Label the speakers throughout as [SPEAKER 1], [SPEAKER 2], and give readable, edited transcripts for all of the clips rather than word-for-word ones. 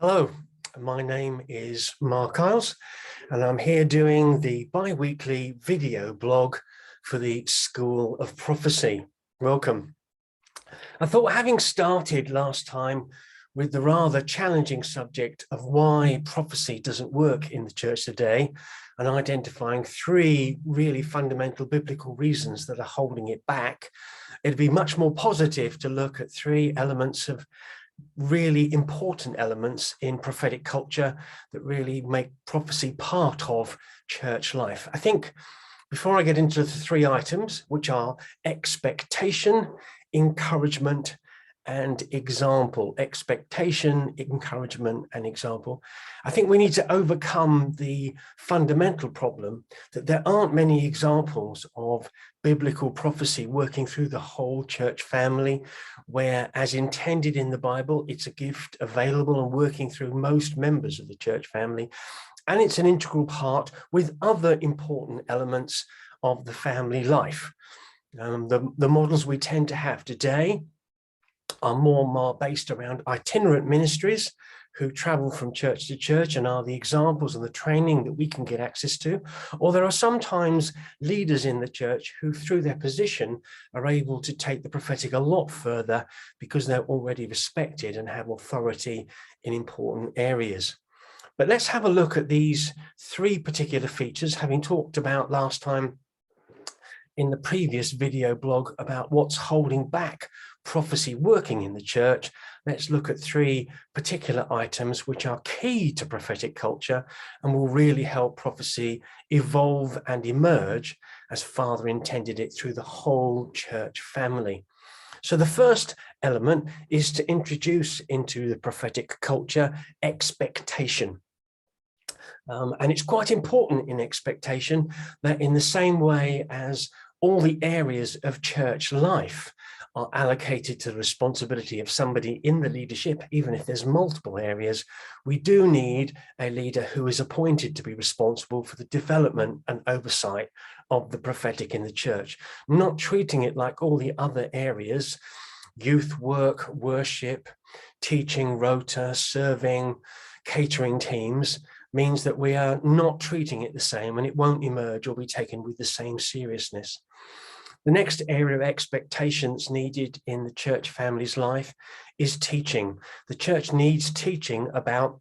[SPEAKER 1] Hello, my name is Mark Isles, and I'm here doing the bi-weekly video blog for the School of Prophecy. Welcome. I thought, having started last time with the rather challenging subject of why prophecy doesn't work in the church today, and identifying three really fundamental biblical reasons that are holding it back, it'd be much more positive to look at three elements of really important elements in prophetic culture that really make prophecy part of church life. I think before I get into the three items, which are expectation, encouragement, and example, expectation, encouragement, and example, I think we need to overcome the fundamental problem that there aren't many examples of biblical prophecy working through the whole church family, where, as intended in the Bible, it's a gift available and working through most members of the church family, and it's an integral part with other important elements of the family life. The models we tend to have today are more based around itinerant ministries who travel from church to church and are the examples and the training that we can get access to. Or there are sometimes leaders in the church who, through their position, are able to take the prophetic a lot further because they're already respected and have authority in important areas. But let's have a look at these three particular features, having talked about last time in the previous video blog about what's holding back prophecy working in the church. Let's look at three particular items which are key to prophetic culture and will really help prophecy evolve and emerge as Father intended it through the whole church family. So the first element is to introduce into the prophetic culture expectation. And it's quite important in expectation that in the same way as all the areas of church life are allocated to the responsibility of somebody in the leadership, even if there's multiple areas, we do need a leader who is appointed to be responsible for the development and oversight of the prophetic in the church, not treating it like all the other areas, youth work, worship, teaching, rota, serving, catering teams, means that we are not treating it the same and it won't emerge or be taken with the same seriousness. The next area of expectations needed in the church family's life is teaching. The church needs teaching about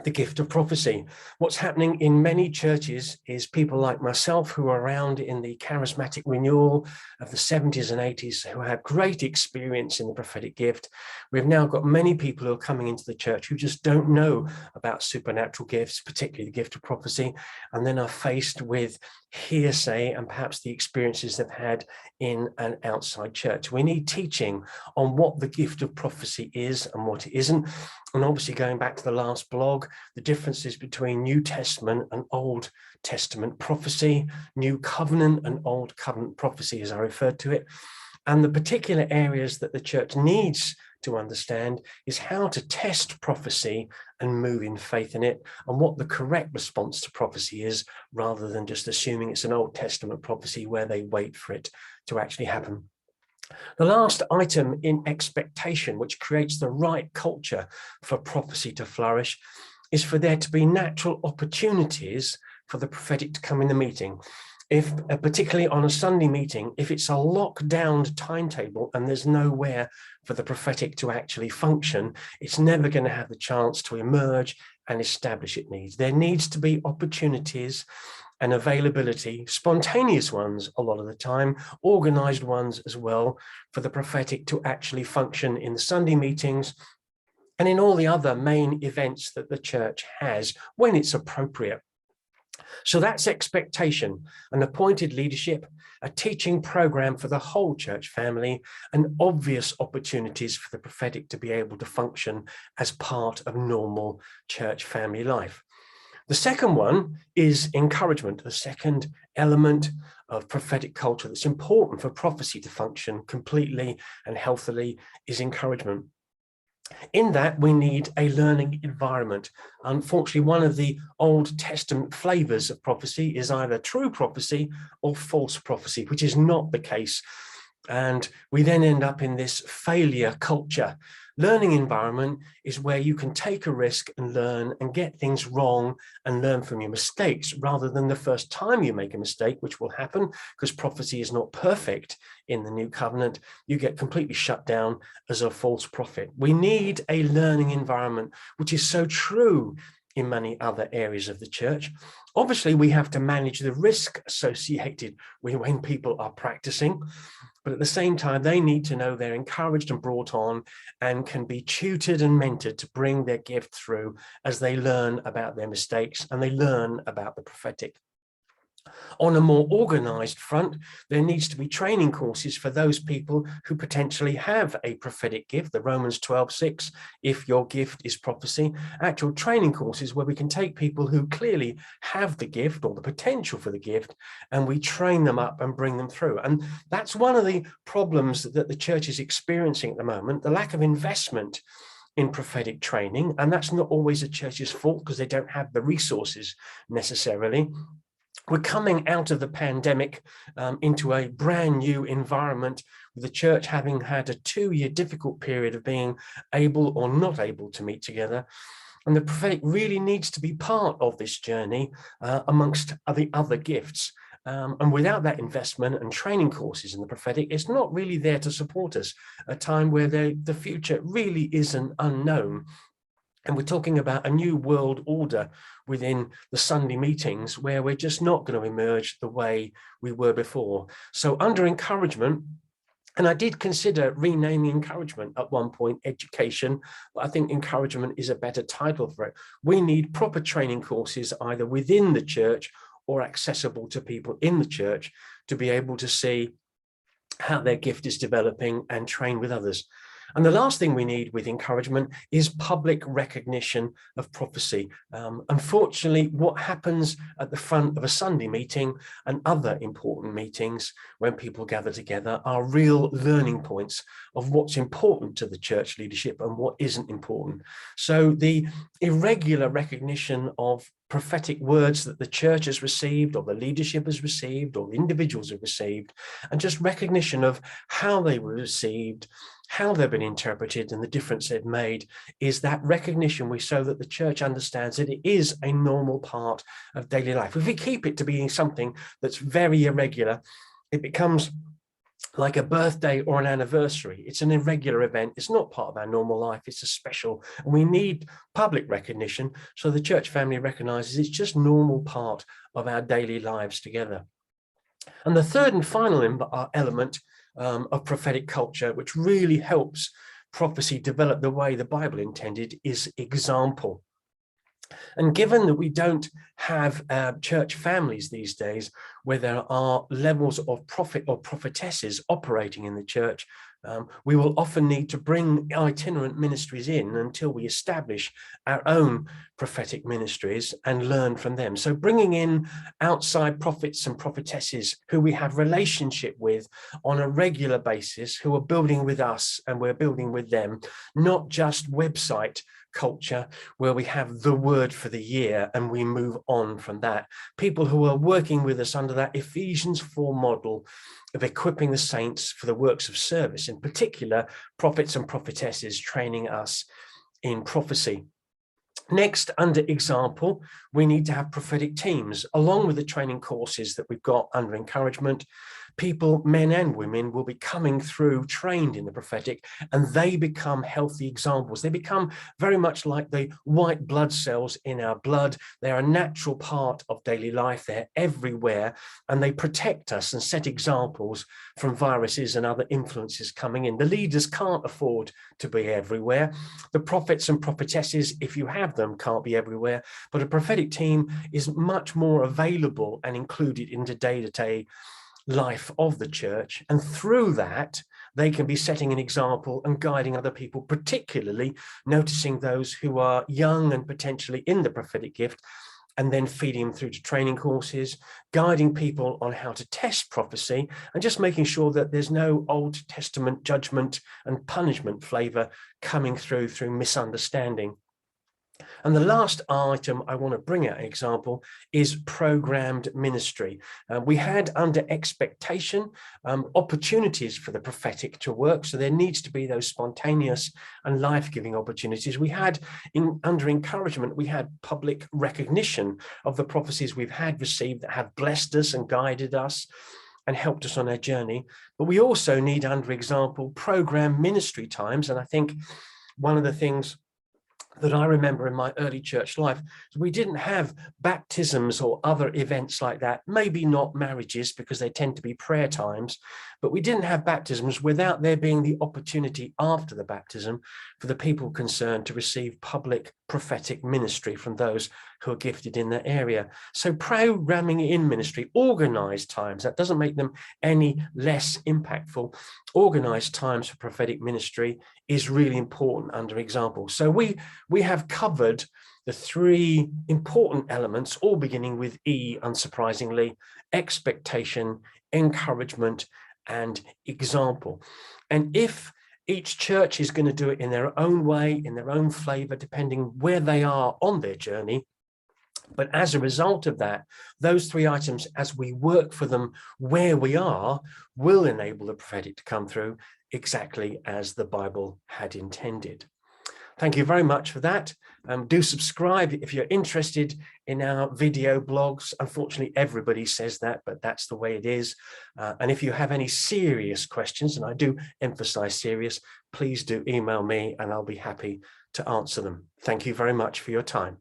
[SPEAKER 1] the gift of prophecy. What's happening in many churches is people like myself who are around in the charismatic renewal of the 70s and 80s who had great experience in the prophetic gift. We've now got many people who are coming into the church who just don't know about supernatural gifts, particularly the gift of prophecy, and then are faced with hearsay and perhaps the experiences they've had in an outside church. We need teaching on what the gift of prophecy is and what it isn't. And obviously, going back to the last blog, the differences between New Testament and Old Testament prophecy, New Covenant and Old Covenant prophecy, as I referred to it, and the particular areas that the church needs to understand is how to test prophecy and move in faith in it, and what the correct response to prophecy is, rather than just assuming it's an Old Testament prophecy where they wait for it to actually happen. The last item in expectation, which creates the right culture for prophecy to flourish, is for there to be natural opportunities for the prophetic to come in the meeting. If particularly on a Sunday meeting, if it's a lockdown timetable and there's nowhere for the prophetic to actually function, it's never going to have the chance to emerge and establish its needs. There needs to be opportunities and availability, spontaneous ones a lot of the time, organized ones as well, for the prophetic to actually function in the Sunday meetings and in all the other main events that the church has when it's appropriate. So that's expectation, an appointed leadership, a teaching program for the whole church family, and obvious opportunities for the prophetic to be able to function as part of normal church family life. The second one is encouragement. The second element of prophetic culture that's important for prophecy to function completely and healthily is encouragement. In that, we need a learning environment. Unfortunately, one of the Old Testament flavors of prophecy is either true prophecy or false prophecy, which is not the case And we then end up in this failure culture. Learning environment is where you can take a risk and learn and get things wrong and learn from your mistakes, rather than the first time you make a mistake, which will happen because prophecy is not perfect in the new covenant, you get completely shut down as a false prophet. We need a learning environment, which is so true in many other areas of the church. Obviously, we have to manage the risk associated with when people are practicing. But at the same time, they need to know they're encouraged and brought on and can be tutored and mentored to bring their gift through as they learn about their mistakes and they learn about the prophetic. On a more organized front, there needs to be training courses for those people who potentially have a prophetic gift, the Romans 12:6, if your gift is prophecy, actual training courses where we can take people who clearly have the gift or the potential for the gift, and we train them up and bring them through. And that's one of the problems that the church is experiencing at the moment, the lack of investment in prophetic training. And that's not always a church's fault because they don't have the resources necessarily. We're coming out of the pandemic into a brand new environment, with the church having had a 2-year difficult period of being able or not able to meet together. And the prophetic really needs to be part of this journey amongst the other gifts. And without that investment and training courses in the prophetic, it's not really there to support us, a time where the future really is an unknown. And we're talking about a new world order within the Sunday meetings where we're just not going to emerge the way we were before. So under encouragement, and I did consider renaming encouragement at one point, education, but I think encouragement is a better title for it. We need proper training courses either within the church or accessible to people in the church to be able to see how their gift is developing and train with others. And the last thing we need with encouragement is public recognition of prophecy. Unfortunately, what happens at the front of a Sunday meeting and other important meetings when people gather together are real learning points of what's important to the church leadership and what isn't important. So the irregular recognition of prophetic words that the church has received or the leadership has received or the individuals have received, and just recognition of how they were received, how they've been interpreted and the difference they've made, is that recognition so that the church understands that it is a normal part of daily life. If we keep it to being something that's very irregular, it becomes like a birthday or an anniversary. It's an irregular event. It's not part of our normal life. It's a special, and we need public recognition so the church family recognizes it's just normal part of our daily lives together. And the third and final element of prophetic culture, which really helps prophecy develop the way the Bible intended, is example. And given that we don't have church families these days where there are levels of prophet or prophetesses operating in the church, we will often need to bring itinerant ministries in until we establish our own prophetic ministries and learn from them. So bringing in outside prophets and prophetesses who we have relationship with on a regular basis, who are building with us and we're building with them, not just website culture where we have the word for the year and we move on from that. People who are working with us under that Ephesians 4 model of equipping the saints for the works of service, in particular prophets and prophetesses training us in prophecy. Next, under example, we need to have prophetic teams along with the training courses that we've got under encouragement. People, men and women, will be coming through trained in the prophetic, and they become healthy examples. They become very much like the white blood cells in our blood. They're a natural part of daily life. They're everywhere, and they protect us and set examples from viruses and other influences coming in. The leaders can't afford to be everywhere. The prophets and prophetesses, if you have them, can't be everywhere, but a prophetic team is much more available and included in the day-to-day life of the church, and through that they can be setting an example and guiding other people, particularly noticing those who are young and potentially in the prophetic gift, and then feeding them through to training courses, guiding people on how to test prophecy, and just making sure that there's no Old Testament judgment and punishment flavor coming through misunderstanding. And the last item I want to bring out an example is programmed ministry. We had under expectation opportunities for the prophetic to work. So there needs to be those spontaneous and life-giving opportunities. We had under encouragement, we had public recognition of the prophecies we've had received that have blessed us and guided us and helped us on our journey. But we also need, under example, program ministry times. And I think one of the things that I remember in my early church life, we didn't have baptisms or other events like that, maybe not marriages because they tend to be prayer times, but we didn't have baptisms without there being the opportunity after the baptism for the people concerned to receive public prophetic ministry from those who are gifted in that area. So programming in ministry, organized times, that doesn't make them any less impactful. Organized times for prophetic ministry is really important under example. So we have covered the three important elements, all beginning with E, unsurprisingly: expectation, encouragement, and example. And if each church is going to do it in their own way, in their own flavor, depending where they are on their journey. But as a result of that, those three items, as we work for them where we are, will enable the prophetic to come through exactly as the Bible had intended. Thank you very much for that. Do subscribe if you're interested in our video blogs. Unfortunately, everybody says that, but that's the way it is. And if you have any serious questions, and I do emphasize serious, please do email me and I'll be happy to answer them. Thank you very much for your time.